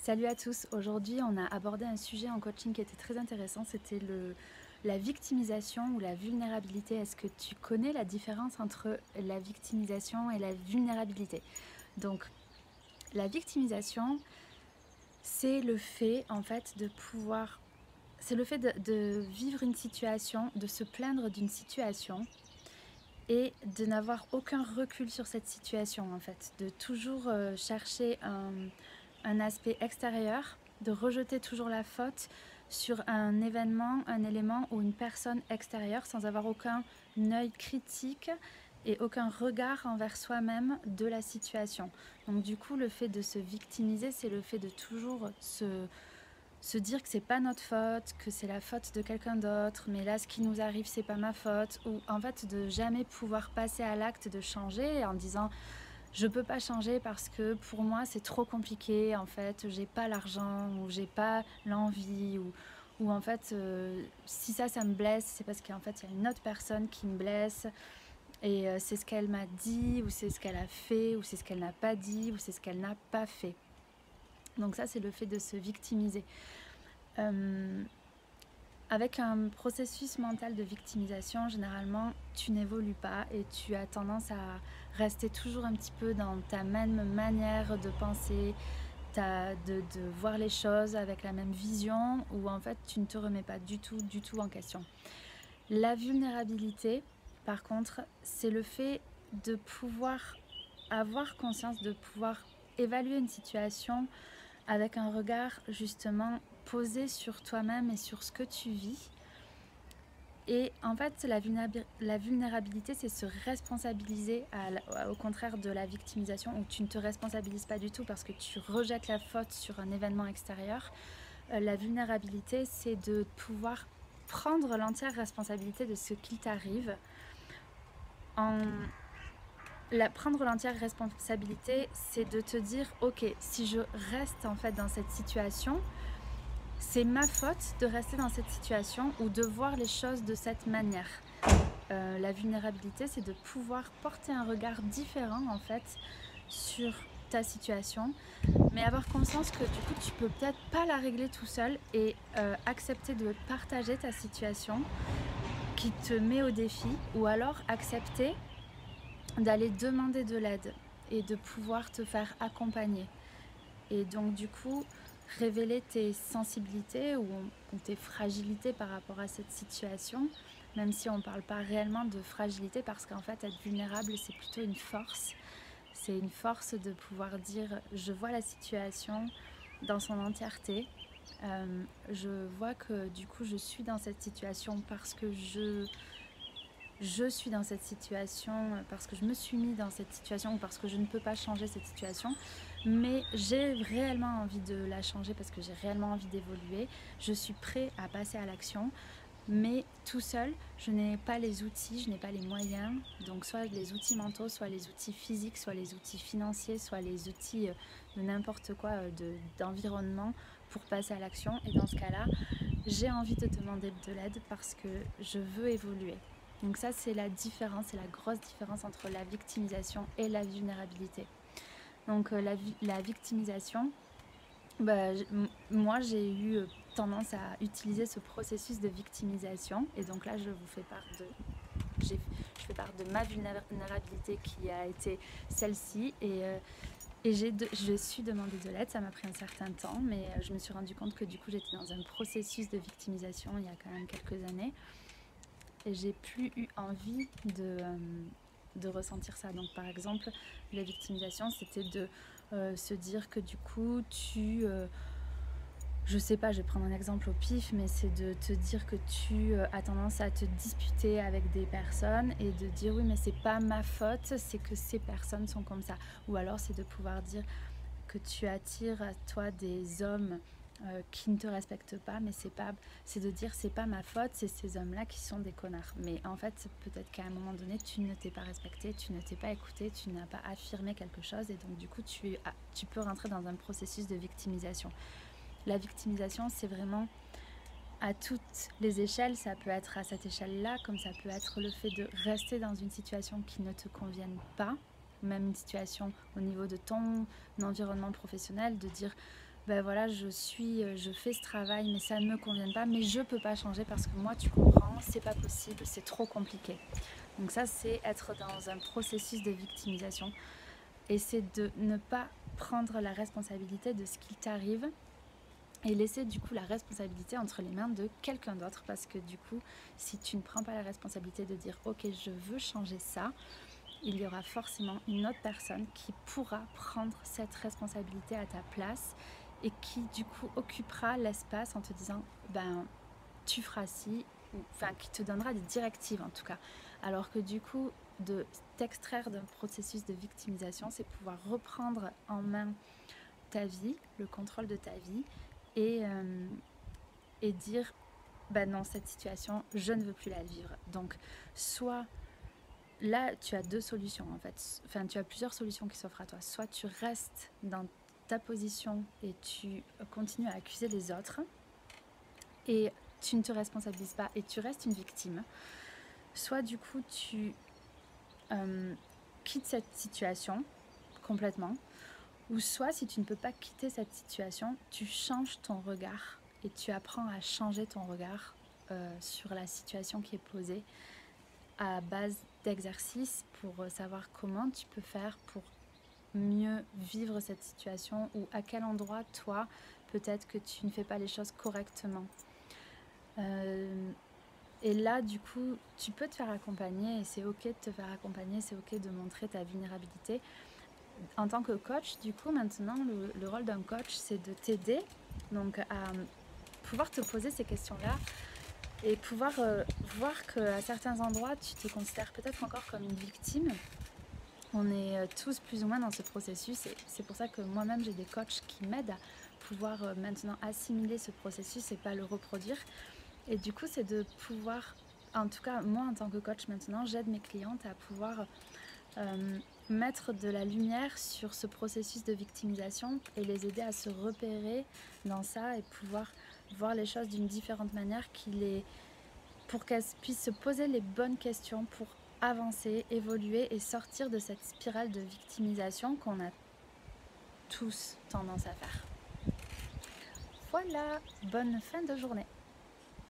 Salut à tous, aujourd'hui on a abordé un sujet en coaching qui était très intéressant, c'était la victimisation ou la vulnérabilité. Est-ce que tu connais la différence entre la victimisation et la vulnérabilité? Donc la victimisation, c'est le fait en fait de pouvoir, c'est le fait de vivre une situation, de se plaindre d'une situation et de n'avoir aucun recul sur cette situation en fait, de toujours chercher un aspect extérieur, de rejeter toujours la faute sur un événement, un élément ou une personne extérieure sans avoir aucun œil critique et aucun regard envers soi-même de la situation. Donc du coup, le fait de se victimiser, c'est le fait de toujours se dire que c'est pas notre faute, que c'est la faute de quelqu'un d'autre, mais là ce qui nous arrive c'est pas ma faute, ou en fait de jamais pouvoir passer à l'acte de changer en disant je peux pas changer parce que pour moi c'est trop compliqué, en fait j'ai pas l'argent ou j'ai pas l'envie ou en fait si ça me blesse c'est parce qu'en fait il y a une autre personne qui me blesse et c'est ce qu'elle m'a dit ou c'est ce qu'elle a fait ou c'est ce qu'elle n'a pas dit ou c'est ce qu'elle n'a pas fait. Donc ça c'est le fait de se victimiser. Avec un processus mental de victimisation, généralement, tu n'évolues pas et tu as tendance à rester toujours un petit peu dans ta même manière de penser, de voir les choses avec la même vision, où en fait tu ne te remets pas du tout en question. La vulnérabilité, par contre, c'est le fait de pouvoir avoir conscience, de pouvoir évaluer une situation avec un regard justement posé sur toi-même et sur ce que tu vis. Et en fait, la vulnérabilité, c'est se responsabiliser au contraire de la victimisation, où tu ne te responsabilises pas du tout parce que tu rejettes la faute sur un événement extérieur. La vulnérabilité, c'est de pouvoir prendre l'entière responsabilité de ce qui t'arrive. Prendre l'entière responsabilité, c'est de te dire, ok, si je reste en fait dans cette situation, c'est ma faute de rester dans cette situation ou de voir les choses de cette manière. La vulnérabilité, c'est de pouvoir porter un regard différent en fait sur ta situation, mais avoir conscience que du coup tu peux peut-être pas la régler tout seul et accepter de partager ta situation qui te met au défi, ou alors accepter d'aller demander de l'aide et de pouvoir te faire accompagner. Et donc du coup, révéler tes sensibilités ou tes fragilités par rapport à cette situation, même si on ne parle pas réellement de fragilité, parce qu'en fait être vulnérable c'est plutôt une force. C'est une force de pouvoir dire je vois la situation dans son entièreté. Je vois que du coup je suis dans cette situation parce que je suis dans cette situation parce que je me suis mis dans cette situation ou parce que je ne peux pas changer cette situation, mais j'ai réellement envie de la changer parce que j'ai réellement envie d'évoluer. Je suis prêt à passer à l'action, mais tout seul, je n'ai pas les outils, je n'ai pas les moyens, donc soit les outils mentaux, soit les outils physiques, soit les outils financiers, soit les outils de n'importe quoi, d'environnement pour passer à l'action. Et dans ce cas-là, j'ai envie de demander de l'aide parce que je veux évoluer. Donc ça, c'est la différence, c'est la grosse différence entre la victimisation et la vulnérabilité. Donc la victimisation, moi j'ai eu tendance à utiliser ce processus de victimisation, et donc là je vous fais part de, je fais part de ma vulnérabilité qui a été celle-ci, et je suis demandé de l'aide. Ça m'a pris un certain temps, mais je me suis rendu compte que du coup j'étais dans un processus de victimisation il y a quand même quelques années. Et j'ai plus eu envie de ressentir ça. Donc par exemple, la victimisation, c'était de se dire que du coup, je sais pas, je vais prendre un exemple au pif, mais c'est de te dire que tu as tendance à te disputer avec des personnes et de dire oui mais c'est pas ma faute, c'est que ces personnes sont comme ça. Ou alors c'est de pouvoir dire que tu attires à toi des hommes qui ne te respectent pas, mais c'est de dire c'est pas ma faute, c'est ces hommes-là qui sont des connards. Mais en fait, peut-être qu'à un moment donné, tu ne t'es pas respecté, tu ne t'es pas écouté, tu n'as pas affirmé quelque chose, et donc du coup, tu peux rentrer dans un processus de victimisation. La victimisation, c'est vraiment à toutes les échelles. Ça peut être à cette échelle-là, comme ça peut être le fait de rester dans une situation qui ne te convienne pas, même une situation au niveau de ton environnement professionnel, de dire ben voilà, je fais ce travail, mais ça ne me convient pas, mais je peux pas changer parce que moi, tu comprends, c'est pas possible, c'est trop compliqué. Donc ça, c'est être dans un processus de victimisation et c'est de ne pas prendre la responsabilité de ce qui t'arrive et laisser du coup la responsabilité entre les mains de quelqu'un d'autre parce que du coup, si tu ne prends pas la responsabilité de dire ok, je veux changer ça, il y aura forcément une autre personne qui pourra prendre cette responsabilité à ta place et qui du coup occupera l'espace en te disant ben tu feras ci, enfin qui te donnera des directives en tout cas. Alors que du coup de t'extraire d'un processus de victimisation, c'est pouvoir reprendre en main ta vie, le contrôle de ta vie et dire ben non, cette situation je ne veux plus la vivre. Donc soit là, tu as deux solutions en fait. Enfin, tu as plusieurs solutions qui s'offrent à toi. Soit tu restes dans ta position et tu continues à accuser les autres et tu ne te responsabilises pas et tu restes une victime. Soit du coup, tu quittes cette situation complètement. Ou soit, si tu ne peux pas quitter cette situation, tu changes ton regard et tu apprends à changer ton regard sur la situation qui est posée à base d'exercices pour savoir comment tu peux faire pour mieux vivre cette situation ou à quel endroit, toi, peut-être que tu ne fais pas les choses correctement. Et là, du coup, tu peux te faire accompagner et c'est ok de te faire accompagner, c'est ok de montrer ta vulnérabilité. En tant que coach, du coup, maintenant, le rôle d'un coach, c'est de t'aider donc à pouvoir te poser ces questions-là et pouvoir voir qu'à certains endroits, tu te considères peut-être encore comme une victime. On est tous plus ou moins dans ce processus et c'est pour ça que moi-même, j'ai des coachs qui m'aident à pouvoir maintenant assimiler ce processus et pas le reproduire. Et du coup, c'est de pouvoir, en tout cas, moi en tant que coach maintenant, j'aide mes clientes à pouvoir mettre de la lumière sur ce processus de victimisation et les aider à se repérer dans ça et pouvoir voir les choses d'une différente manière pour qu'elles puissent se poser les bonnes questions pour avancer, évoluer et sortir de cette spirale de victimisation qu'on a tous tendance à faire. Voilà, bonne fin de journée.